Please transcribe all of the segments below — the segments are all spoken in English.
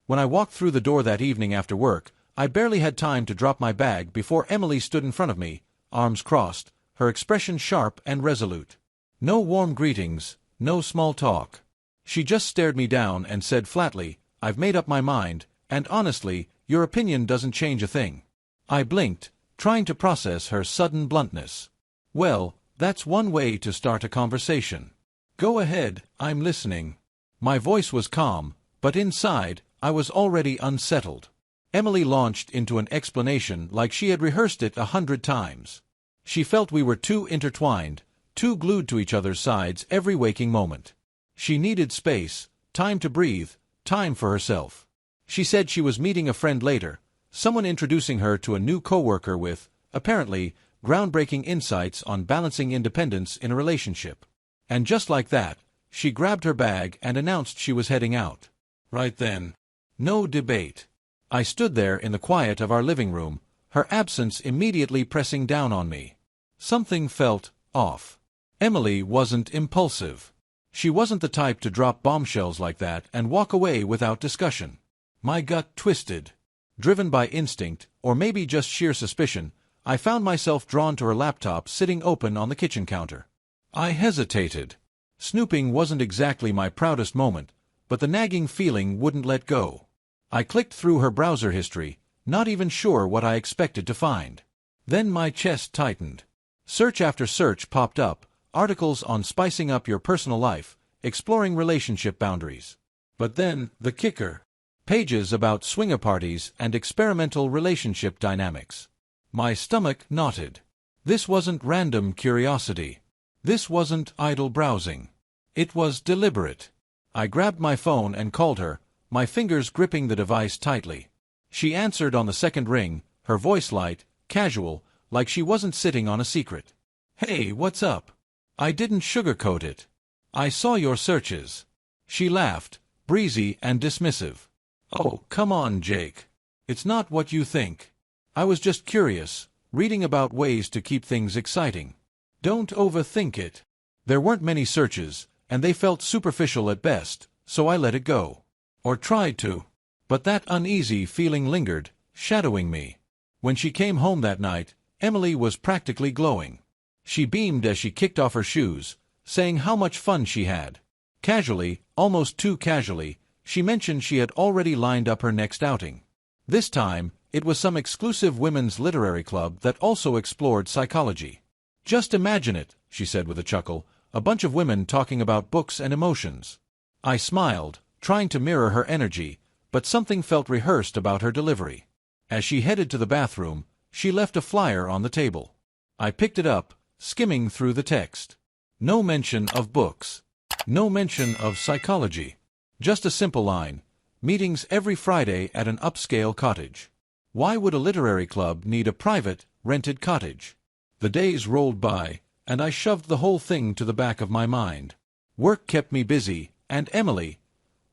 When I walked through the door that evening after work, I barely had time to drop my bag before Emily stood in front of me, arms crossed, her expression sharp and resolute. No warm greetings, no small talk. She just stared me down and said flatly, "I've made up my mind, and honestly, your opinion doesn't change a thing." I blinked, trying to process her sudden bluntness. Well, that's one way to start a conversation. Go ahead, I'm listening. My voice was calm, but inside, I was already unsettled. Emily launched into an explanation like she had rehearsed it 100 times. She felt we were too intertwined, too glued to each other's sides every waking moment. She needed space, time to breathe, time for herself. She said she was meeting a friend later, someone introducing her to a new coworker with, apparently, groundbreaking insights on balancing independence in a relationship. And just like that, she grabbed her bag and announced she was heading out. Right then. No debate. I stood there in the quiet of our living room, her absence immediately pressing down on me. Something felt off. Emily wasn't impulsive. She wasn't the type to drop bombshells like that and walk away without discussion. My gut twisted. Driven by instinct, or maybe just sheer suspicion, I found myself drawn to her laptop sitting open on the kitchen counter. I hesitated. Snooping wasn't exactly my proudest moment, but the nagging feeling wouldn't let go. I clicked through her browser history, not even sure what I expected to find. Then my chest tightened. Search after search popped up, articles on spicing up your personal life, exploring relationship boundaries. But then, the kicker. Pages about swinger parties and experimental relationship dynamics. My stomach knotted. This wasn't random curiosity. This wasn't idle browsing. It was deliberate. I grabbed my phone and called her, my fingers gripping the device tightly. She answered on the second ring, her voice light, casual, like she wasn't sitting on a secret. "Hey, what's up?" I didn't sugarcoat it. "I saw your searches." She laughed, breezy and dismissive. "Oh, come on, Jake. It's not what you think. I was just curious, reading about ways to keep things exciting. Don't overthink it." There weren't many searches, and they felt superficial at best, so I let it go. Or tried to. But that uneasy feeling lingered, shadowing me. When she came home that night, Emily was practically glowing. She beamed as she kicked off her shoes, saying how much fun she had. Casually, almost too casually, she mentioned she had already lined up her next outing. This time, it was some exclusive women's literary club that also explored psychology. "Just imagine it," she said with a chuckle, "a bunch of women talking about books and emotions." I smiled, trying to mirror her energy, but something felt rehearsed about her delivery. As she headed to the bathroom, she left a flyer on the table. I picked it up, skimming through the text. No mention of books. No mention of psychology. Just a simple line, "Meetings every Friday at an upscale cottage." Why would a literary club need a private, rented cottage? The days rolled by, and I shoved the whole thing to the back of my mind. Work kept me busy, and Emily,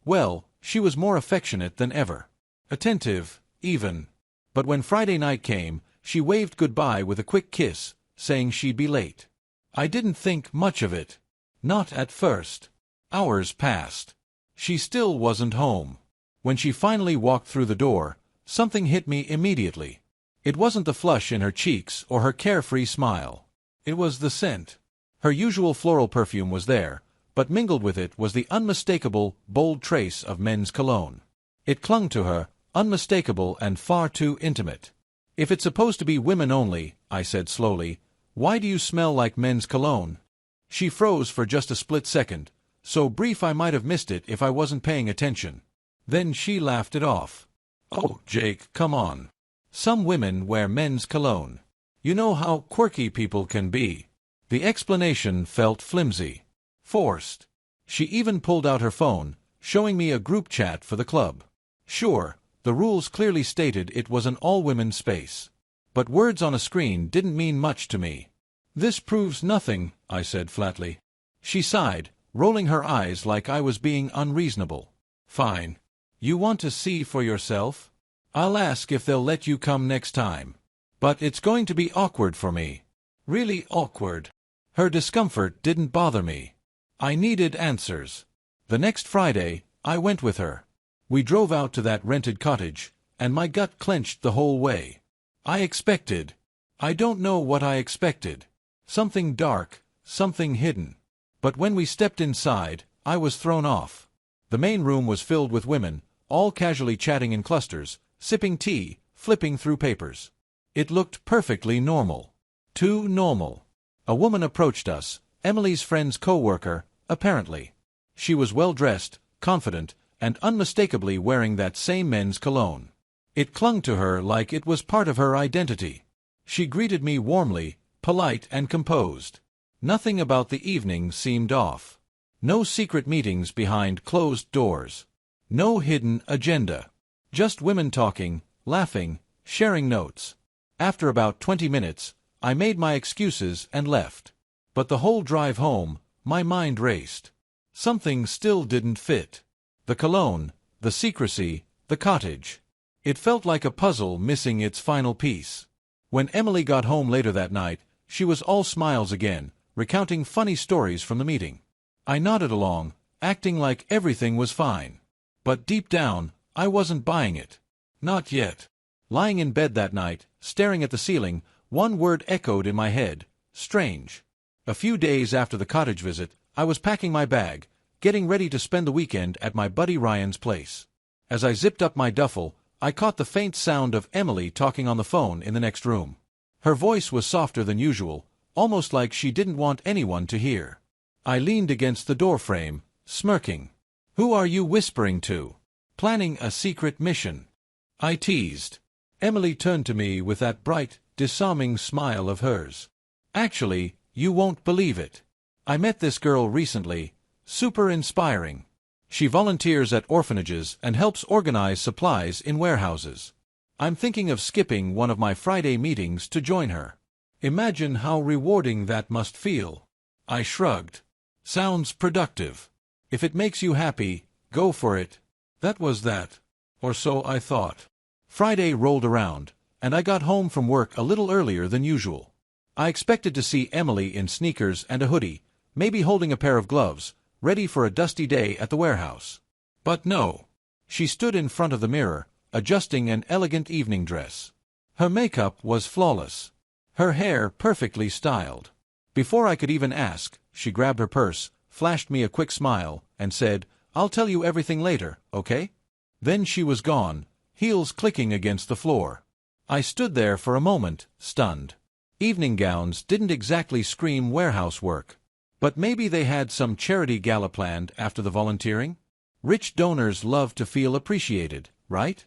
well, she was more affectionate than ever. Attentive, even. But when Friday night came, she waved goodbye with a quick kiss, saying she'd be late. I didn't think much of it. Not at first. Hours passed. She still wasn't home. When she finally walked through the door, something hit me immediately. It wasn't the flush in her cheeks or her carefree smile. It was the scent. Her usual floral perfume was there, but mingled with it was the unmistakable, bold trace of men's cologne. It clung to her, unmistakable and far too intimate. "If it's supposed to be women only," I said slowly, "why do you smell like men's cologne?" She froze for just a split second, so brief I might have missed it if I wasn't paying attention. Then she laughed it off. "Oh, Jake, come on. Some women wear men's cologne. You know how quirky people can be." The explanation felt flimsy. Forced. She even pulled out her phone, showing me a group chat for the club. Sure, the rules clearly stated it was an all-women space. But words on a screen didn't mean much to me. "This proves nothing," I said flatly. She sighed, rolling her eyes like I was being unreasonable. "Fine. You want to see for yourself? I'll ask if they'll let you come next time. But it's going to be awkward for me. Really awkward." Her discomfort didn't bother me. I needed answers. The next Friday, I went with her. We drove out to that rented cottage, and my gut clenched the whole way. I don't know what I expected. Something dark, something hidden. But when we stepped inside, I was thrown off. The main room was filled with women, all casually chatting in clusters, sipping tea, flipping through papers. It looked perfectly normal. Too normal. A woman approached us, Emily's friend's co-worker, apparently. She was well-dressed, confident, and unmistakably wearing that same men's cologne. It clung to her like it was part of her identity. She greeted me warmly, polite and composed. Nothing about the evening seemed off. No secret meetings behind closed doors. No hidden agenda. Just women talking, laughing, sharing notes. After about 20 minutes, I made my excuses and left. But the whole drive home, my mind raced. Something still didn't fit. The cologne, the secrecy, the cottage. It felt like a puzzle missing its final piece. When Emily got home later that night, she was all smiles again, recounting funny stories from the meeting. I nodded along, acting like everything was fine. But deep down, I wasn't buying it. Not yet. Lying in bed that night, staring at the ceiling, one word echoed in my head: strange. A few days after the cottage visit, I was packing my bag, getting ready to spend the weekend at my buddy Ryan's place. As I zipped up my duffel, I caught the faint sound of Emily talking on the phone in the next room. Her voice was softer than usual, almost like she didn't want anyone to hear. I leaned against the doorframe, smirking. "Who are you whispering to? Planning a secret mission?" I teased. Emily turned to me with that bright, disarming smile of hers. "Actually, you won't believe it. I met this girl recently. Super inspiring. She volunteers at orphanages and helps organize supplies in warehouses. I'm thinking of skipping one of my Friday meetings to join her. Imagine how rewarding that must feel." I shrugged. "Sounds productive. If it makes you happy, go for it." That was that. Or so I thought. Friday rolled around, and I got home from work a little earlier than usual. I expected to see Emily in sneakers and a hoodie, maybe holding a pair of gloves, ready for a dusty day at the warehouse. But no. She stood in front of the mirror, adjusting an elegant evening dress. Her makeup was flawless. Her hair perfectly styled. Before I could even ask, she grabbed her purse, flashed me a quick smile, and said, "I'll tell you everything later, okay?" Then she was gone, heels clicking against the floor. I stood there for a moment, stunned. Evening gowns didn't exactly scream warehouse work. But maybe they had some charity gala planned after the volunteering? Rich donors love to feel appreciated, right?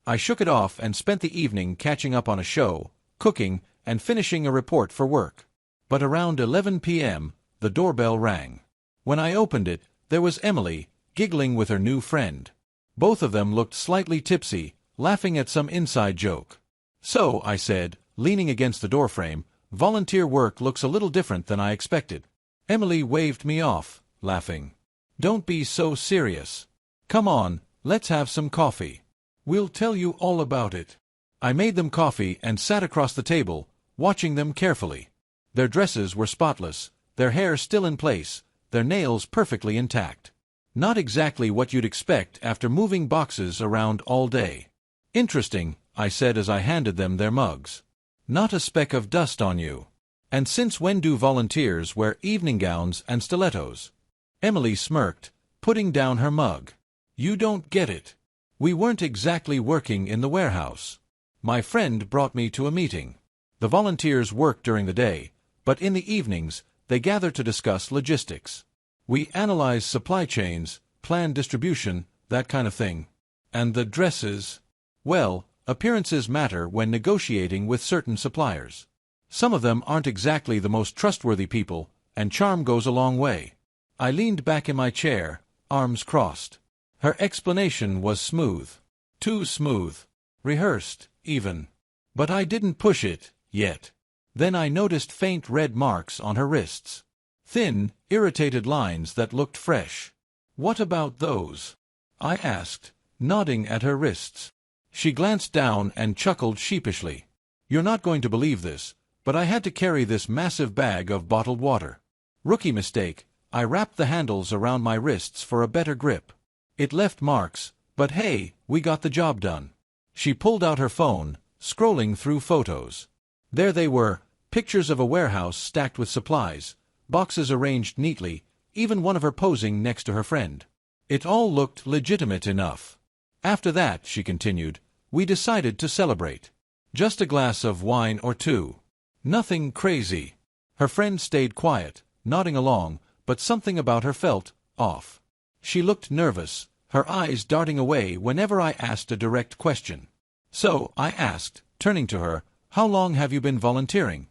I shook it off and spent the evening catching up on a show, cooking, and finishing a report for work. But around 11 p.m., the doorbell rang. When I opened it, there was Emily, giggling with her new friend. Both of them looked slightly tipsy, laughing at some inside joke. "So," I said, leaning against the doorframe, "volunteer work looks a little different than I expected." Emily waved me off, laughing. "Don't be so serious. Come on, let's have some coffee. We'll tell you all about it." I made them coffee and sat across the table, watching them carefully. Their dresses were spotless, their hair still in place, their nails perfectly intact. Not exactly what you'd expect after moving boxes around all day. "Interesting," I said as I handed them their mugs. "Not a speck of dust on you. And since when do volunteers wear evening gowns and stilettos?" Emily smirked, putting down her mug. "You don't get it. We weren't exactly working in the warehouse. My friend brought me to a meeting. The volunteers work during the day, but in the evenings, they gather to discuss logistics. We analyze supply chains, plan distribution, that kind of thing. And the dresses? Well, appearances matter when negotiating with certain suppliers. Some of them aren't exactly the most trustworthy people, and charm goes a long way." I leaned back in my chair, arms crossed. Her explanation was smooth. Too smooth. Rehearsed, even. But I didn't push it, yet. Then I noticed faint red marks on her wrists. Thin, irritated lines that looked fresh. "What about those?" I asked, nodding at her wrists. She glanced down and chuckled sheepishly. "You're not going to believe this, but I had to carry this massive bag of bottled water. Rookie mistake, I wrapped the handles around my wrists for a better grip. It left marks, But hey, we got the job done. She pulled out her phone, scrolling through photos. There they were, pictures of a warehouse stacked with supplies, boxes arranged neatly, even one of her posing next to her friend. It all looked legitimate enough. After that, she continued, we decided to celebrate. Just a glass of wine or two. Nothing crazy. Her friend stayed quiet, nodding along, but something about her felt off. She looked nervous, her eyes darting away whenever I asked a direct question. So, I asked, turning to her, how long have you been volunteering?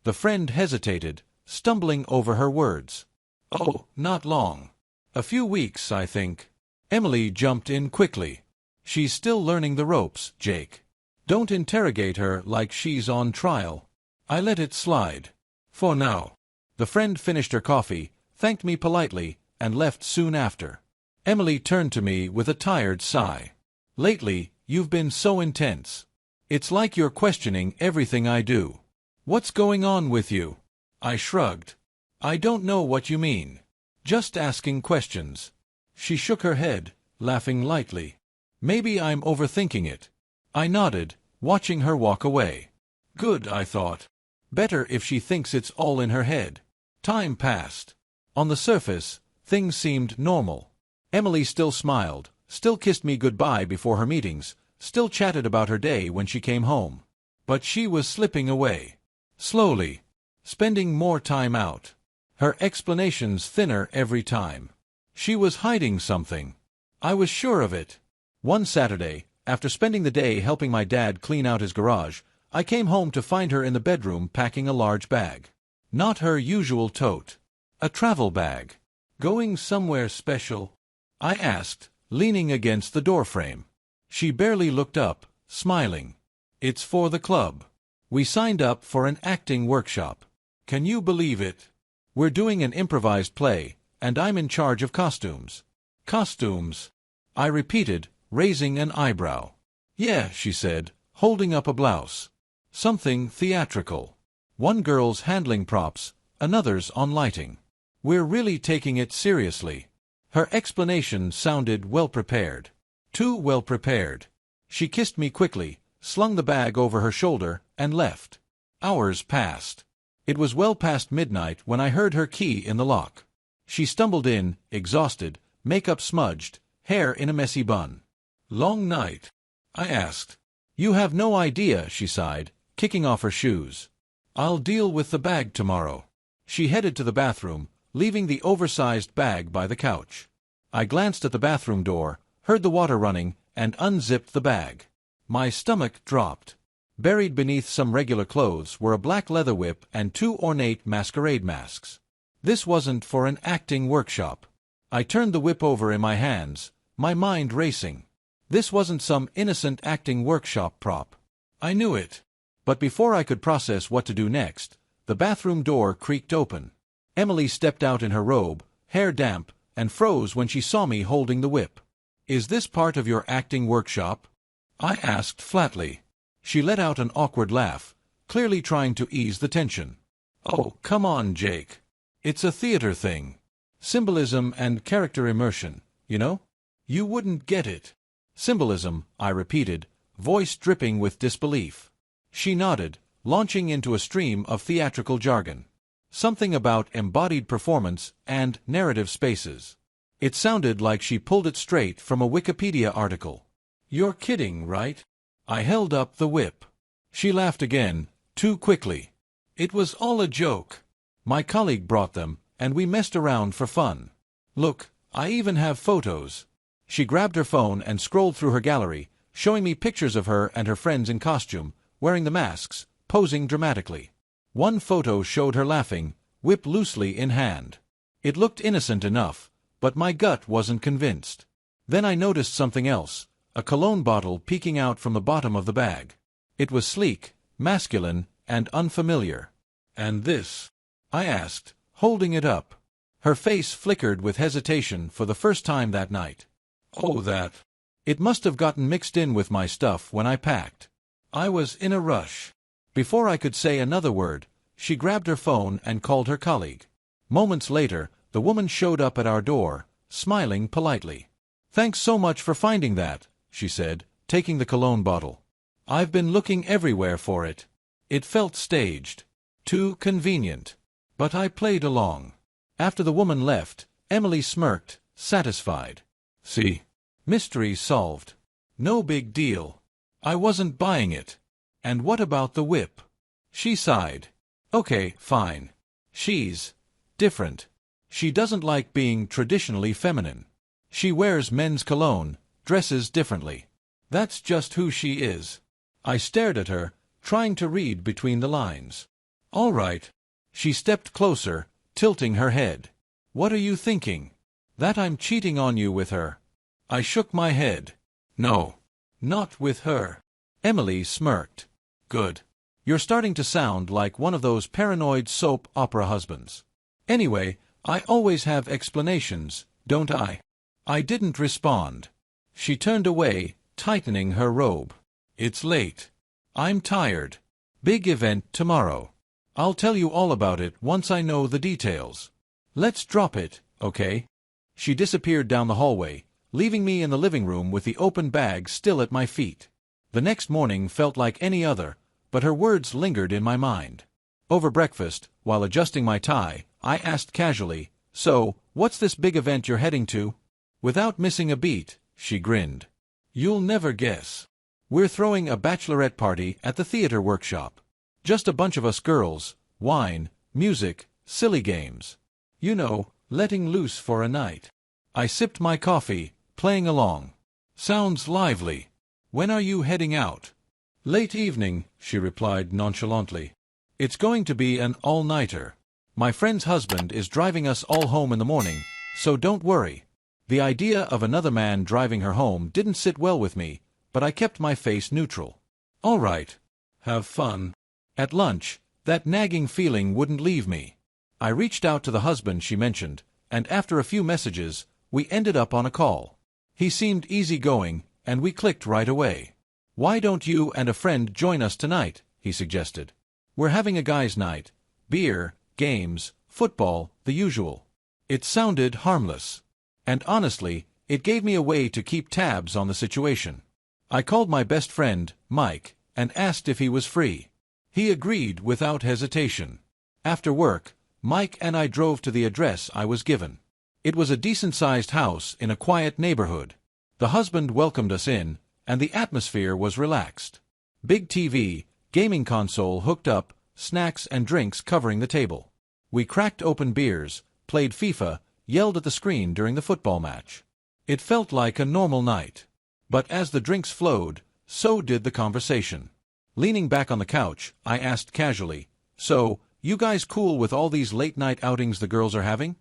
The friend hesitated, stumbling over her words. Oh, not long. A few weeks, I think. Emily jumped in quickly. She's still learning the ropes, Jake. Don't interrogate her like she's on trial. I let it slide. For now. The friend finished her coffee, thanked me politely, and left soon after. Emily turned to me with a tired sigh. Lately, you've been so intense. It's like you're questioning everything I do. What's going on with you? I shrugged. I don't know what you mean. Just asking questions. She shook her head, laughing lightly. Maybe I'm overthinking it. I nodded, watching her walk away. Good, I thought. Better if she thinks it's all in her head. Time passed. On the surface, things seemed normal. Emily still smiled, still kissed me goodbye before her meetings, still chatted about her day when she came home. But she was slipping away. Slowly. Spending more time out. Her explanations thinner every time. She was hiding something. I was sure of it. One Saturday, after spending the day helping my dad clean out his garage, I came home to find her in the bedroom packing a large bag. Not her usual tote. A travel bag. Going somewhere special? I asked, leaning against the doorframe. She barely looked up, smiling. It's for the club. We signed up for an acting workshop. Can you believe it? We're doing an improvised play, and I'm in charge of costumes. Costumes? I repeated, raising an eyebrow. Yeah, she said, holding up a blouse. Something theatrical. One girl's handling props, another's on lighting. We're really taking it seriously. Her explanation sounded well-prepared. Too well-prepared. She kissed me quickly, slung the bag over her shoulder, and left. Hours passed. It was well past midnight when I heard her key in the lock. She stumbled in, exhausted, makeup smudged, hair in a messy bun. Long night? I asked. You have no idea, she sighed, kicking off her shoes. I'll deal with the bag tomorrow. She headed to the bathroom, leaving the oversized bag by the couch. I glanced at the bathroom door, heard the water running, and unzipped the bag. My stomach dropped. Buried beneath some regular clothes were a black leather whip and 2 ornate masquerade masks. This wasn't for an acting workshop. I turned the whip over in my hands, my mind racing. This wasn't some innocent acting workshop prop. I knew it. But before I could process what to do next, the bathroom door creaked open. Emily stepped out in her robe, hair damp, and froze when she saw me holding the whip. Is this part of your acting workshop? I asked flatly. She let out an awkward laugh, clearly trying to ease the tension. Oh, come on, Jake. It's a theater thing. Symbolism and character immersion, you know? You wouldn't get it. Symbolism, I repeated, voice dripping with disbelief. She nodded, launching into a stream of theatrical jargon. Something about embodied performance and narrative spaces. It sounded like she pulled it straight from a Wikipedia article. You're kidding, right? I held up the whip. She laughed again, too quickly. It was all a joke. My colleague brought them, and we messed around for fun. Look, I even have photos. She grabbed her phone and scrolled through her gallery, showing me pictures of her and her friends in costume, wearing the masks, posing dramatically. One photo showed her laughing, whip loosely in hand. It looked innocent enough, but my gut wasn't convinced. Then I noticed something else. A cologne bottle peeking out from the bottom of the bag. It was sleek, masculine, and unfamiliar. And this? I asked, holding it up. Her face flickered with hesitation for the first time that night. Oh, that. It must have gotten mixed in with my stuff when I packed. I was in a rush. Before I could say another word, she grabbed her phone and called her colleague. Moments later, the woman showed up at our door, smiling politely. Thanks so much for finding that, she said, taking the cologne bottle. I've been looking everywhere for it. It felt staged. Too convenient. But I played along. After the woman left, Emily smirked, satisfied. See? Mystery solved. No big deal. I wasn't buying it. And what about the whip? She sighed. Okay, fine. She's different. She doesn't like being traditionally feminine. She wears men's cologne, dresses differently. That's just who she is. I stared at her, trying to read between the lines. All right. She stepped closer, tilting her head. What are you thinking? That I'm cheating on you with her. I shook my head. No. Not with her. Emily smirked. Good. You're starting to sound like one of those paranoid soap opera husbands. Anyway, I always have explanations, don't I? I didn't respond. She turned away, tightening her robe. It's late. I'm tired. Big event tomorrow. I'll tell you all about it once I know the details. Let's drop it, okay? She disappeared down the hallway, leaving me in the living room with the open bag still at my feet. The next morning felt like any other, but her words lingered in my mind. Over breakfast, while adjusting my tie, I asked casually, "So, what's this big event you're heading to?" Without missing a beat, she grinned. "You'll never guess. We're throwing a bachelorette party at the theater workshop. Just a bunch of us girls, wine, music, silly games. You know, letting loose for a night." I sipped my coffee, playing along. "Sounds lively. When are you heading out?" "Late evening," she replied nonchalantly. "It's going to be an all-nighter. My friend's husband is driving us all home in the morning, so don't worry." The idea of another man driving her home didn't sit well with me, but I kept my face neutral. "All right. Have fun." At lunch, that nagging feeling wouldn't leave me. I reached out to the husband she mentioned, and after a few messages, we ended up on a call. He seemed easygoing, and we clicked right away. "Why don't you and a friend join us tonight?" he suggested. "We're having a guys' night. Beer, games, football, the usual." It sounded harmless. And honestly, it gave me a way to keep tabs on the situation. I called my best friend, Mike, and asked if he was free. He agreed without hesitation. After work, Mike and I drove to the address I was given. It was a decent-sized house in a quiet neighborhood. The husband welcomed us in, and the atmosphere was relaxed. Big TV, gaming console hooked up, snacks and drinks covering the table. We cracked open beers, played FIFA, yelled at the screen during the football match. It felt like a normal night. But as the drinks flowed, so did the conversation. Leaning back on the couch, I asked casually, "So, you guys cool with all these late-night outings the girls are having?"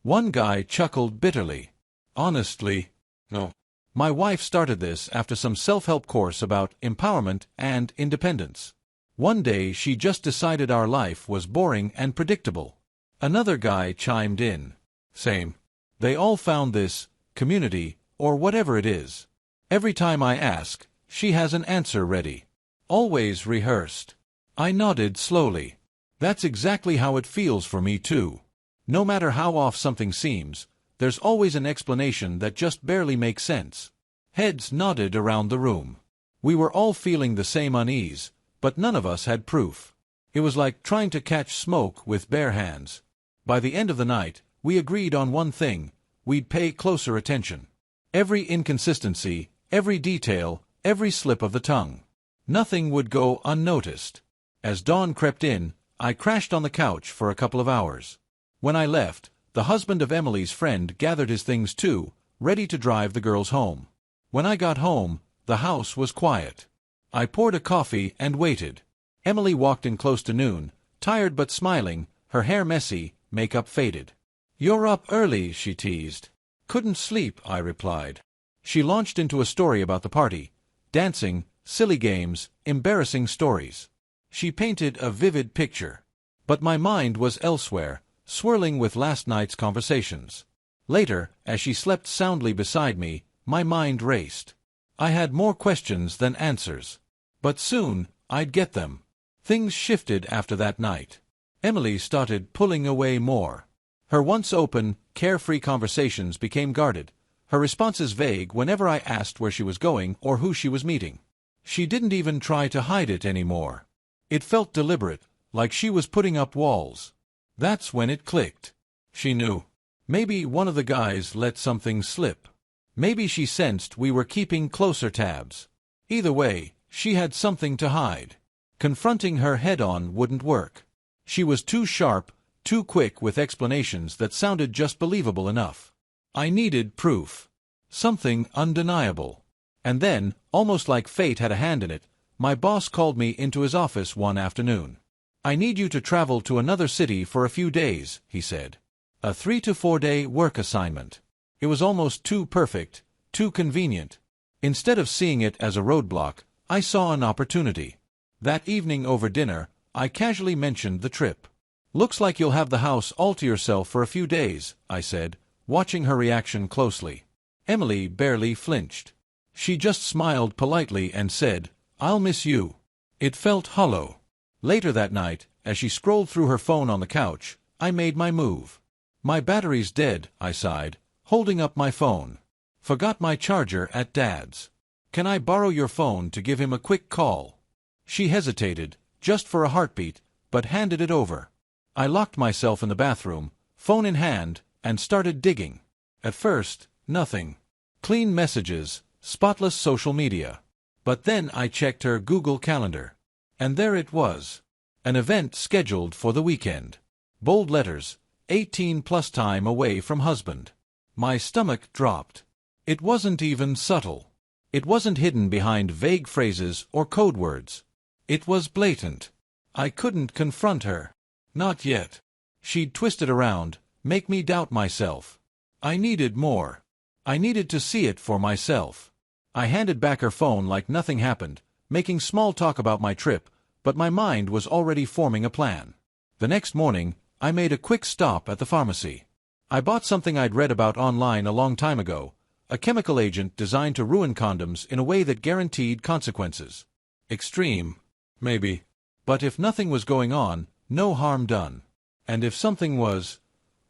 One guy chuckled bitterly. "Honestly, no. My wife started this after some self-help course about empowerment and independence. One day she just decided our life was boring and predictable." Another guy chimed in. "Same. They all found this community, or whatever it is. Every time I ask, she has an answer ready. Always rehearsed." I nodded slowly. That's exactly how it feels for me too. No matter how off something seems, there's always an explanation that just barely makes sense. Heads nodded around the room. We were all feeling the same unease, but none of us had proof. It was like trying to catch smoke with bare hands. By the end of the night, we agreed on one thing: we'd pay closer attention. Every inconsistency, every detail, every slip of the tongue. Nothing would go unnoticed. As dawn crept in, I crashed on the couch for a couple of hours. When I left, the husband of Emily's friend gathered his things too, ready to drive the girls home. When I got home, the house was quiet. I poured a coffee and waited. Emily walked in close to noon, tired but smiling, her hair messy, makeup faded. "You're up early," she teased. "Couldn't sleep," I replied. She launched into a story about the party. Dancing, silly games, embarrassing stories. She painted a vivid picture. But my mind was elsewhere, swirling with last night's conversations. Later, as she slept soundly beside me, my mind raced. I had more questions than answers. But soon, I'd get them. Things shifted after that night. Emily started pulling away more. Her once open, carefree conversations became guarded. Her responses vague whenever I asked where she was going or who she was meeting. She didn't even try to hide it anymore. It felt deliberate, like she was putting up walls. That's when it clicked. She knew. Maybe one of the guys let something slip. Maybe she sensed we were keeping closer tabs. Either way, she had something to hide. Confronting her head-on wouldn't work. She was too sharp, too quick with explanations that sounded just believable enough. I needed proof. Something undeniable. And then, almost like fate had a hand in it, my boss called me into his office one afternoon. "I need you to travel to another city for a few days," he said. A 3 to 4 day work assignment. It was almost too perfect, too convenient. Instead of seeing it as a roadblock, I saw an opportunity. That evening over dinner, I casually mentioned the trip. "Looks like you'll have the house all to yourself for a few days," I said, watching her reaction closely. Emily barely flinched. She just smiled politely and said, "I'll miss you." It felt hollow. Later that night, as she scrolled through her phone on the couch, I made my move. "My battery's dead," I sighed, holding up my phone. "Forgot my charger at Dad's. Can I borrow your phone to give him a quick call?" She hesitated, just for a heartbeat, but handed it over. I locked myself in the bathroom, phone in hand, and started digging. At first, nothing. Clean messages, spotless social media. But then I checked her Google Calendar. And there it was. An event scheduled for the weekend. Bold letters, 18 plus time away from husband. My stomach dropped. It wasn't even subtle. It wasn't hidden behind vague phrases or code words. It was blatant. I couldn't confront her. Not yet. She'd twist it around, make me doubt myself. I needed more. I needed to see it for myself. I handed back her phone like nothing happened, making small talk about my trip, but my mind was already forming a plan. The next morning, I made a quick stop at the pharmacy. I bought something I'd read about online a long time ago, a chemical agent designed to ruin condoms in a way that guaranteed consequences. Extreme, maybe. But if nothing was going on, no harm done. And if something was,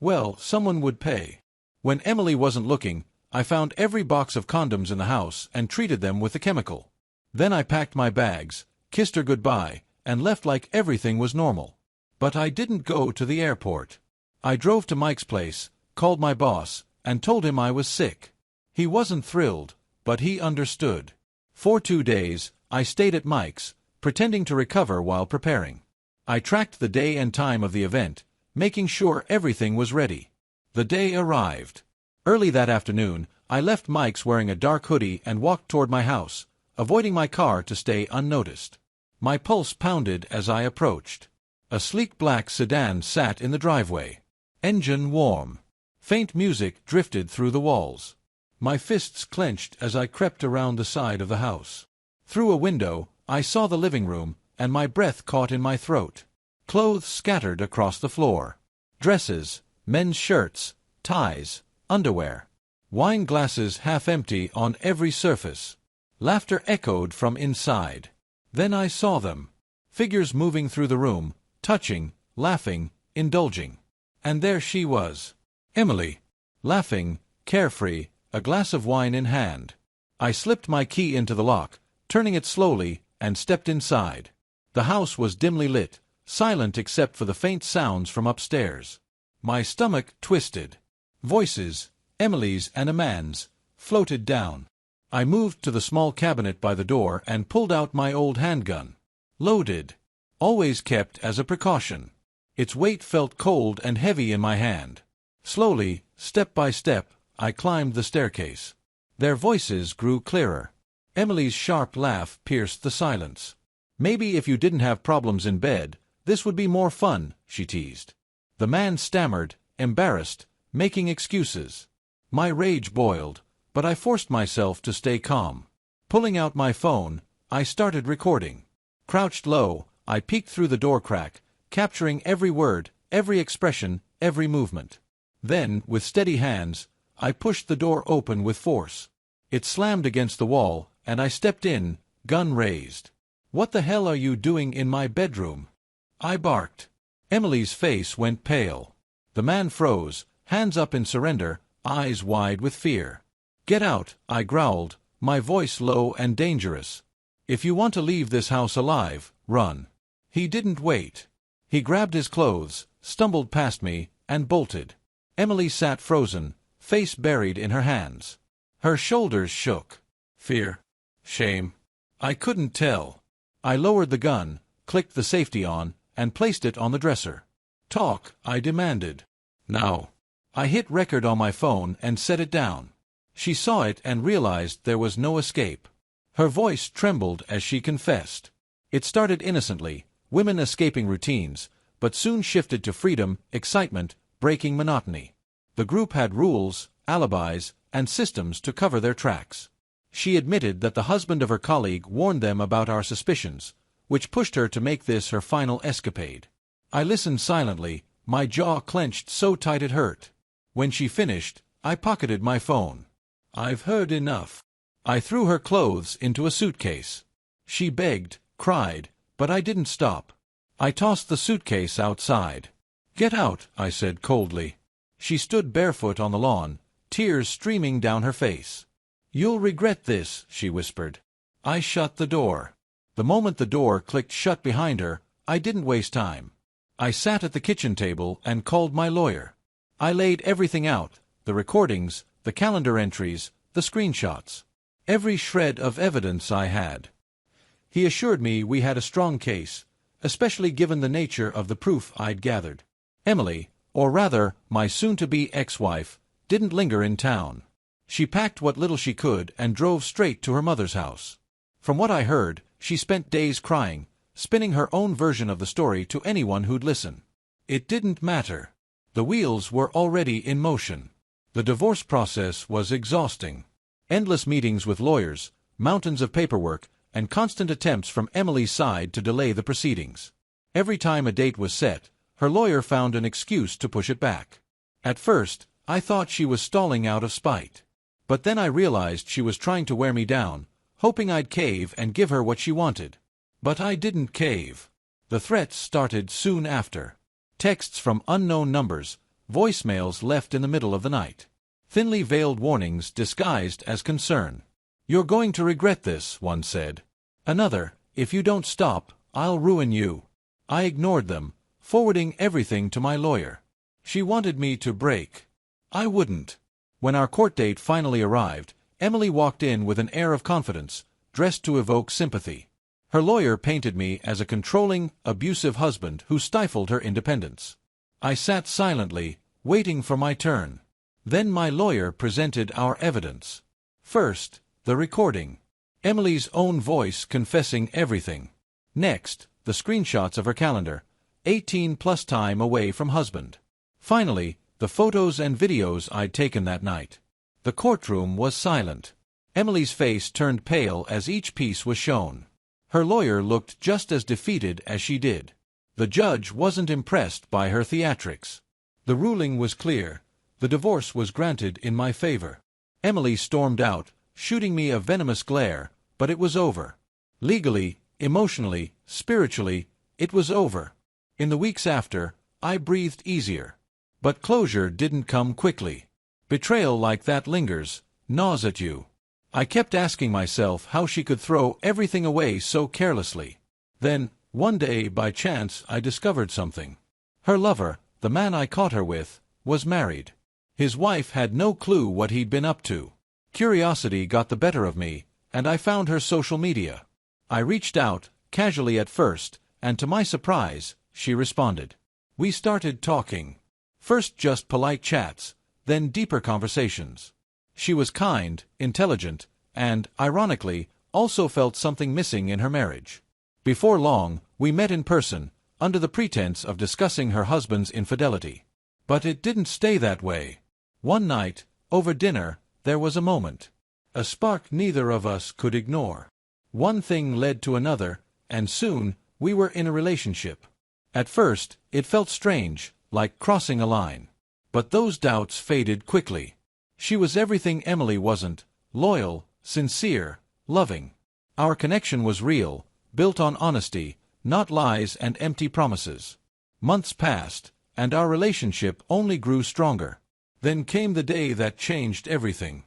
well, someone would pay. When Emily wasn't looking, I found every box of condoms in the house and treated them with the chemical. Then I packed my bags, kissed her goodbye, and left like everything was normal. But I didn't go to the airport. I drove to Mike's place, called my boss, and told him I was sick. He wasn't thrilled, but he understood. For 2 days, I stayed at Mike's, pretending to recover while preparing. I tracked the day and time of the event, making sure everything was ready. The day arrived. Early that afternoon, I left Mike's wearing a dark hoodie and walked toward my house, avoiding my car to stay unnoticed. My pulse pounded as I approached. A sleek black sedan sat in the driveway. Engine warm. Faint music drifted through the walls. My fists clenched as I crept around the side of the house. Through a window, I saw the living room, and my breath caught in my throat. Clothes scattered across the floor. Dresses, men's shirts, ties, underwear. Wine glasses half empty on every surface. Laughter echoed from inside. Then I saw them. Figures moving through the room, touching, laughing, indulging. And there she was. Emily. Laughing, carefree, a glass of wine in hand. I slipped my key into the lock, turning it slowly, and stepped inside. The house was dimly lit, silent except for the faint sounds from upstairs. My stomach twisted. Voices, Emily's and a man's, floated down. I moved to the small cabinet by the door and pulled out my old handgun. Loaded. Always kept as a precaution. Its weight felt cold and heavy in my hand. Slowly, step by step, I climbed the staircase. Their voices grew clearer. Emily's sharp laugh pierced the silence. "Maybe if you didn't have problems in bed, this would be more fun," she teased. The man stammered, embarrassed, making excuses. My rage boiled, but I forced myself to stay calm. Pulling out my phone, I started recording. Crouched low, I peeked through the door crack, capturing every word, every expression, every movement. Then, with steady hands, I pushed the door open with force. It slammed against the wall, and I stepped in, gun raised. "What the hell are you doing in my bedroom?" I barked. Emily's face went pale. The man froze, hands up in surrender, eyes wide with fear. "Get out," I growled, my voice low and dangerous. "If you want to leave this house alive, run." He didn't wait. He grabbed his clothes, stumbled past me, and bolted. Emily sat frozen, face buried in her hands. Her shoulders shook. Fear? Shame? I couldn't tell. I lowered the gun, clicked the safety on, and placed it on the dresser. "Talk," I demanded. "Now." I hit record on my phone and set it down. She saw it and realized there was no escape. Her voice trembled as she confessed. It started innocently, women escaping routines, but soon shifted to freedom, excitement, breaking monotony. The group had rules, alibis, and systems to cover their tracks. She admitted that the husband of her colleague warned them about our suspicions, which pushed her to make this her final escapade. I listened silently, my jaw clenched so tight it hurt. When she finished, I pocketed my phone. "I've heard enough." I threw her clothes into a suitcase. She begged, cried, but I didn't stop. I tossed the suitcase outside. "Get out," I said coldly. She stood barefoot on the lawn, tears streaming down her face. "You'll regret this," she whispered. I shut the door. The moment the door clicked shut behind her, I didn't waste time. I sat at the kitchen table and called my lawyer. I laid everything out, the recordings, the calendar entries, the screenshots. Every shred of evidence I had. He assured me we had a strong case, especially given the nature of the proof I'd gathered. Emily, or rather, my soon-to-be ex-wife, didn't linger in town. She packed what little she could and drove straight to her mother's house. From what I heard, she spent days crying, spinning her own version of the story to anyone who'd listen. It didn't matter. The wheels were already in motion. The divorce process was exhausting. Endless meetings with lawyers, mountains of paperwork, and constant attempts from Emily's side to delay the proceedings. Every time a date was set, her lawyer found an excuse to push it back. At first, I thought she was stalling out of spite. But then I realized she was trying to wear me down, hoping I'd cave and give her what she wanted. But I didn't cave. The threats started soon after. Texts from unknown numbers, voicemails left in the middle of the night. Thinly veiled warnings disguised as concern. "You're going to regret this," one said. Another, "If you don't stop, I'll ruin you." I ignored them, forwarding everything to my lawyer. She wanted me to break. I wouldn't. When our court date finally arrived, Emily walked in with an air of confidence, dressed to evoke sympathy. Her lawyer painted me as a controlling, abusive husband who stifled her independence. I sat silently, waiting for my turn. Then my lawyer presented our evidence. First, the recording. Emily's own voice confessing everything. Next, the screenshots of her calendar, 18+ time away from husband. Finally, the photos and videos I'd taken that night. The courtroom was silent. Emily's face turned pale as each piece was shown. Her lawyer looked just as defeated as she did. The judge wasn't impressed by her theatrics. The ruling was clear. The divorce was granted in my favor. Emily stormed out, shooting me a venomous glare, but it was over. Legally, emotionally, spiritually, it was over. In the weeks after, I breathed easier. But closure didn't come quickly. Betrayal like that lingers, gnaws at you. I kept asking myself how she could throw everything away so carelessly. Then, one day by chance I discovered something. Her lover, the man I caught her with, was married. His wife had no clue what he'd been up to. Curiosity got the better of me, and I found her social media. I reached out, casually at first, and to my surprise, she responded. We started talking. First just polite chats, then deeper conversations. She was kind, intelligent, and, ironically, also felt something missing in her marriage. Before long, we met in person, under the pretense of discussing her husband's infidelity. But it didn't stay that way. One night, over dinner, there was a moment. A spark neither of us could ignore. One thing led to another, and soon, we were in a relationship. At first, it felt strange, like crossing a line. But those doubts faded quickly. She was everything Emily wasn't: loyal, sincere, loving. Our connection was real, built on honesty, not lies and empty promises. Months passed, and our relationship only grew stronger. Then came the day that changed everything.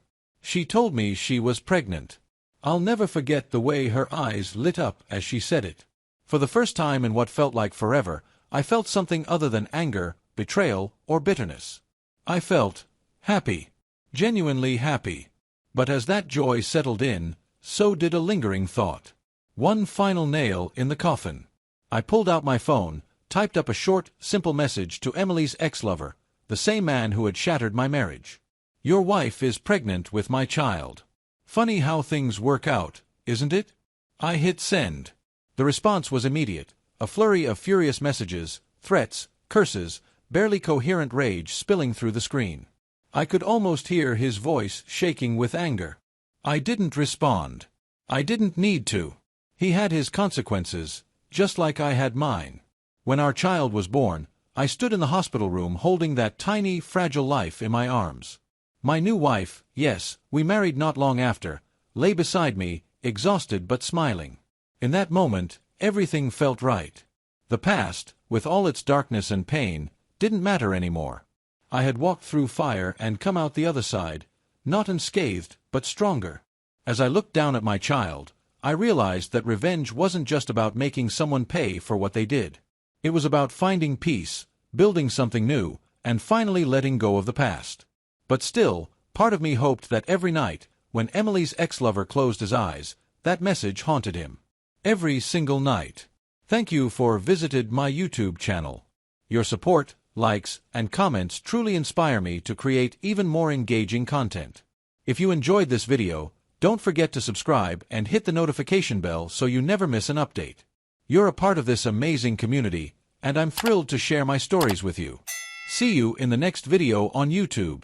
She told me she was pregnant. I'll never forget the way her eyes lit up as she said it. For the first time in what felt like forever, I felt something other than anger, betrayal, or bitterness. I felt happy. Genuinely happy. But as that joy settled in, so did a lingering thought. One final nail in the coffin. I pulled out my phone, typed up a short, simple message to Emily's ex-lover, the same man who had shattered my marriage. Your wife is pregnant with my child. Funny how things work out, isn't it? I hit send. The response was immediate, a flurry of furious messages, threats, curses, barely coherent rage spilling through the screen. I could almost hear his voice shaking with anger. I didn't respond. I didn't need to. He had his consequences, just like I had mine. When our child was born, I stood in the hospital room holding that tiny, fragile life in my arms. My new wife, yes, we married not long after, lay beside me, exhausted but smiling. In that moment, everything felt right. The past, with all its darkness and pain, didn't matter anymore. I had walked through fire and come out the other side, not unscathed, but stronger. As I looked down at my child, I realized that revenge wasn't just about making someone pay for what they did. It was about finding peace, building something new, and finally letting go of the past. But still, part of me hoped that every night, when Emily's ex-lover closed his eyes, that message haunted him. Every single night. Thank you for visited my YouTube channel. Your support, likes, and comments truly inspire me to create even more engaging content. If you enjoyed this video, don't forget to subscribe and hit the notification bell so you never miss an update. You're a part of this amazing community, and I'm thrilled to share my stories with you. See you in the next video on YouTube.